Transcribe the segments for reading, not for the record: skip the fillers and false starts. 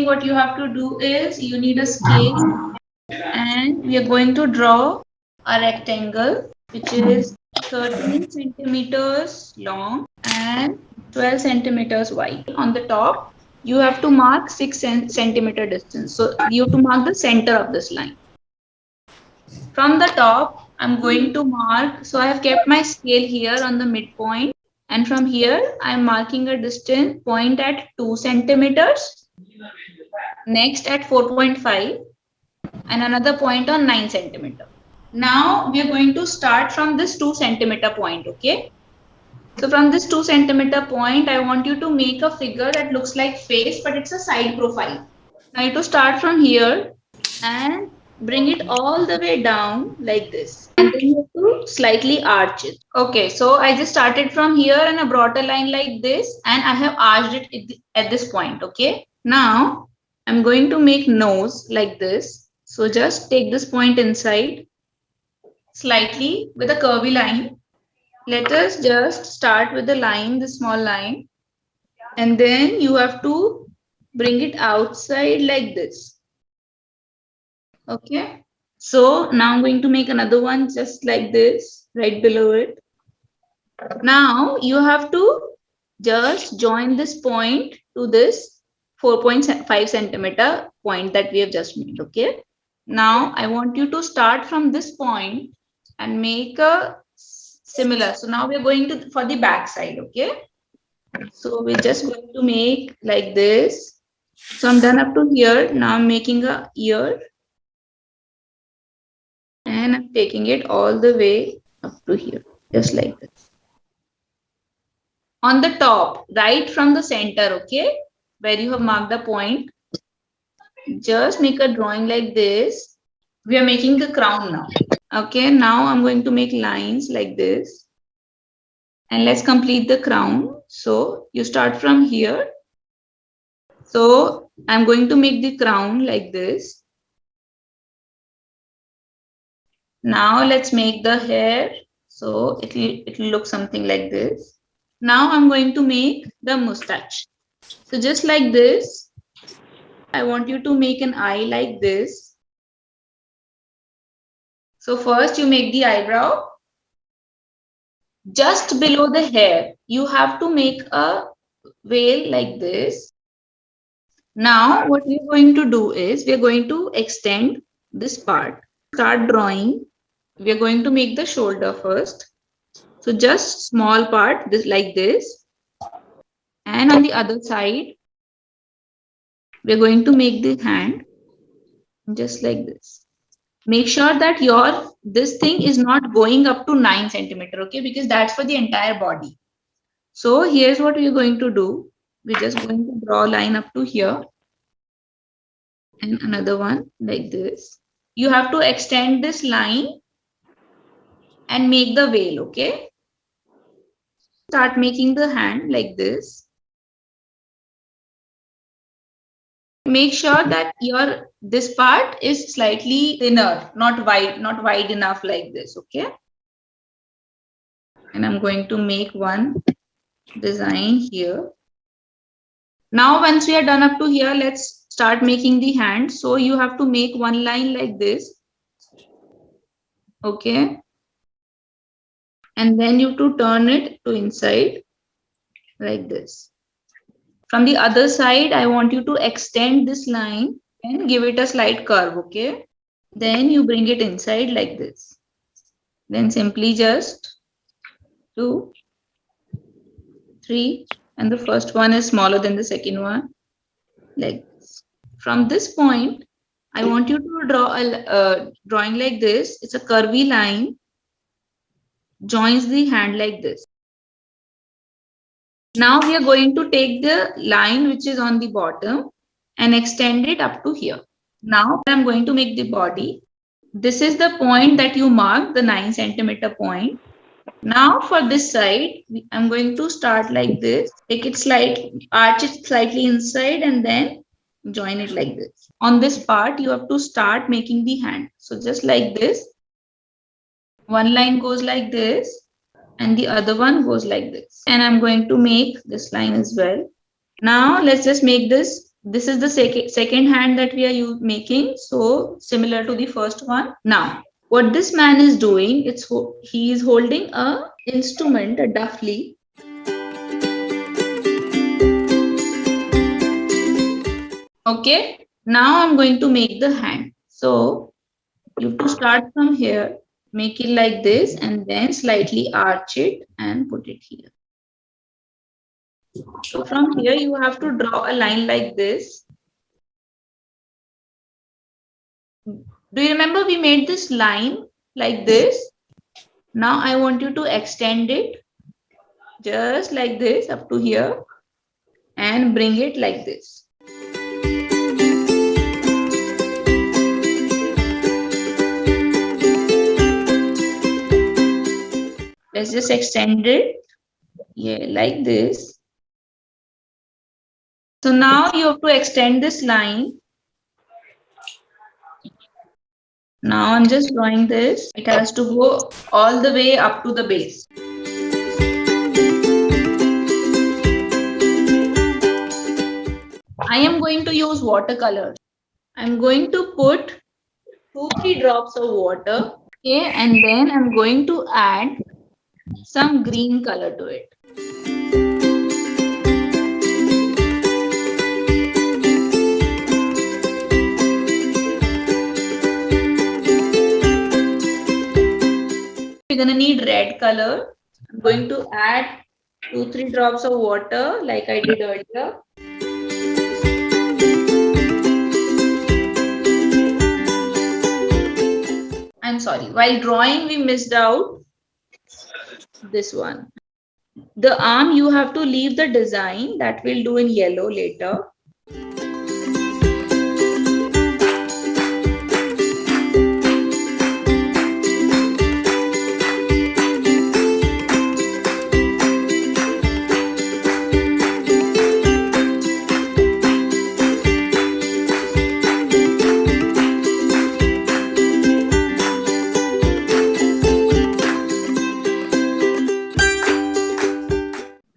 what you have to do is you need a scale and we are going to draw a rectangle which is 13 centimeters long and 12 centimeters wide. On the top, you have to mark 6 centimeter distance. So you have to mark the center of this line. From the top, I'm going to mark. So I have kept my scale here on the midpoint. And from here, I'm marking a distance point at 2 centimeters, next at 4.5, and another point on 9 centimeter. Now we are going to start from this 2 centimeter point, okay? So from this 2 centimeter point, I want you to make a figure that looks like face, but it's a side profile. Now you have to start from here and bring it all the way down like this. And then you have to slightly arch it. Okay, so I just started from here and I brought a line like this and I have arched it at this point, okay? Now I'm going to make nose like this. So just take this point inside slightly with a curvy line. Let us just start with the line, the small line, and then you have to bring it outside like this. Okay. So now I'm going to make another one just like this, right below it. Now you have to just join this point to this 4.5 centimeter point that we have just made. Okay. Now I want you to start from this point and make a similar. So now we're going to for the back side. Okay. So we're just going to make like this. So I'm done up to here. Now I'm making a ear and I'm taking it all the way up to here, just like this. On the top, right from the center, okay, where you have marked the point, just make a drawing like this. We are making the crown now. Okay, now I'm going to make lines like this. And let's complete the crown. So you start from here. So I'm going to make the crown like this. Now let's make the hair. So it'll look something like this. Now I'm going to make the mustache. So just like this, I want you to make an eye like this. So first you make the eyebrow. Just below the hair, you have to make a veil like this. Now what we're going to do is we're going to extend this part. Start drawing. We're going to make the shoulder first. So just small part this like this. And on the other side, we're going to make the hand just like this. Make sure that your this thing is not going up to 9 centimeter, okay? Because that's for the entire body. So here's what we're going to do. We're just going to draw a line up to here and another one like this. You have to extend this line and make the veil, okay? Start making the hand like this. Make sure that your this part is slightly thinner, not wide enough like this, okay? And I'm going to make one design here. Now once we are done up to here, let's start making the hand. So you have to make one line like this, okay? And then you have to turn it to inside like this. From the other side, I want you to extend this line and give it a slight curve, okay? Then you bring it inside like this. Then simply just 2, 3, and the first one is smaller than the second one, like this. From this point, I want you to draw a drawing like this. It's a curvy line, joins the hand like this. Now we are going to take the line which is on the bottom and extend it up to here. Now I'm going to make the body. This is the point that you mark, the 9 centimeter point. Now for this side, I'm going to start like this. Take it slightly, arch it slightly inside and then join it like this. On this part, you have to start making the hand. So just like this. One line goes like this and the other one goes like this. And I'm going to make this line as well. Now let's just make this This is the second hand that we are making, so similar to the first one. Now, what this man is doing, he is holding a instrument, a duffly. Okay, now I'm going to make the hand. So you have to start from here, make it like this, and then slightly arch it and put it here. So from here, you have to draw a line like this. Do you remember we made this line like this? Now I want you to extend it just like this up to here and bring it like this. Let's just extend it, yeah, like this. So now you have to extend this line. Now I'm just drawing this. It has to go all the way up to the base. I am going to use watercolors. I'm going to put 2-3 drops of water. Okay, and then I'm going to add some green color to it. We're gonna need red color. I'm going to add 2-3 drops of water like I did earlier. I'm sorry, while drawing we missed out this one. The arm, you have to leave the design that we'll do in yellow later.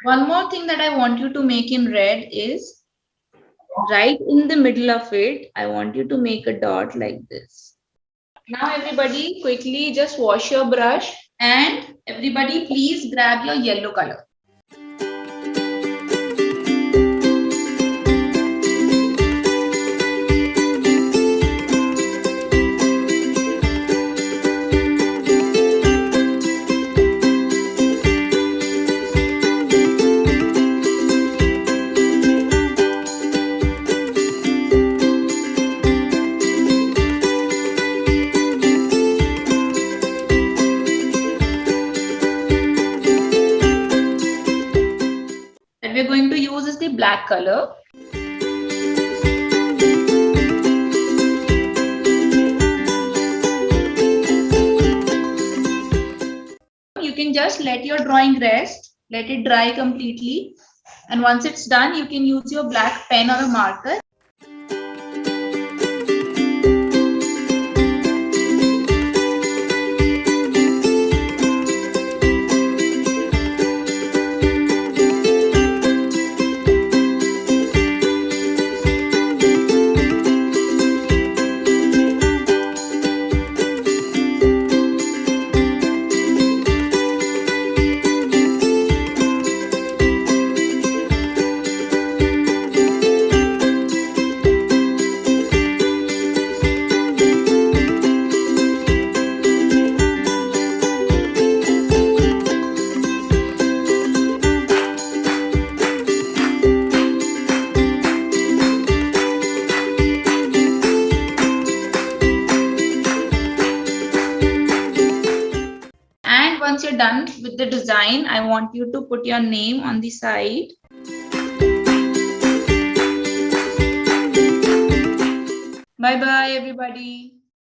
One more thing that I want you to make in red is right in the middle of it, I want you to make a dot like this. Now everybody quickly just wash your brush and everybody please grab your yellow color. That we're going to use is the black color. You can just let your drawing rest, let it dry completely, and once it's done, you can use your black pen or a marker. Once you're done with the design, I want you to put your name on the side. Bye bye everybody.